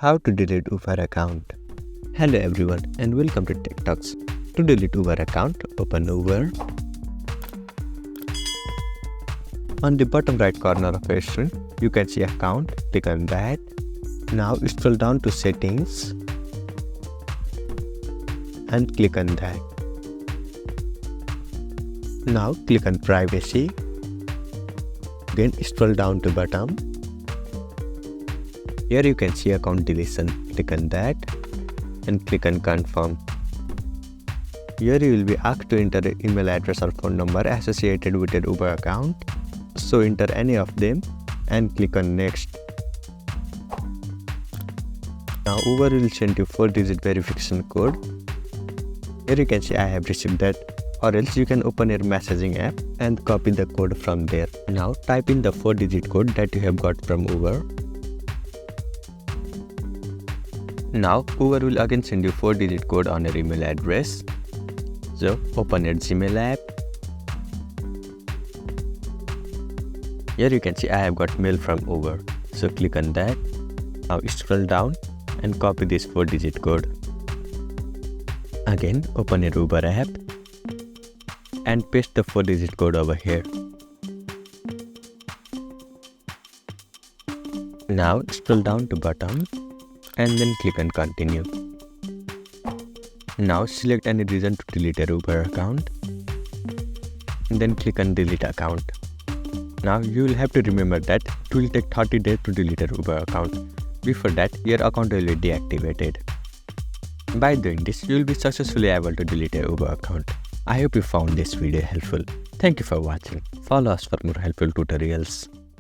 How to delete Uber account. Hello everyone and welcome to Tech Talks. To delete Uber account, open Uber. On the bottom right corner of your screen, you can see account. Click on that. Now scroll down to settings and click on that. Now click on privacy. Then scroll down to bottom. Here you can see account deletion. Click on that and click on confirm. Here you will be asked to enter an email address or phone number associated with your Uber account. So enter any of them and click on next. Now Uber will send you 4-digit verification code. Here you can see I have received that, or else you can open your messaging app and copy the code from there. Now type in the 4-digit code that you have got from Uber. Now Uber will again send you 4-digit code on your email address. So open your Gmail app. Here you can see I have got mail from Uber. So click on that. Now scroll down and copy this 4-digit code. Again open your Uber app and paste the 4-digit code over here. Now scroll down to bottom and then click on continue. Now select any reason to delete your Uber account and then click on delete account. Now you will have to remember that it will take 30 days to delete your Uber account. Before that, your account will be deactivated. By doing this, you will be successfully able to delete your Uber account. I hope you found this video helpful. Thank you for watching. Follow us for more helpful tutorials.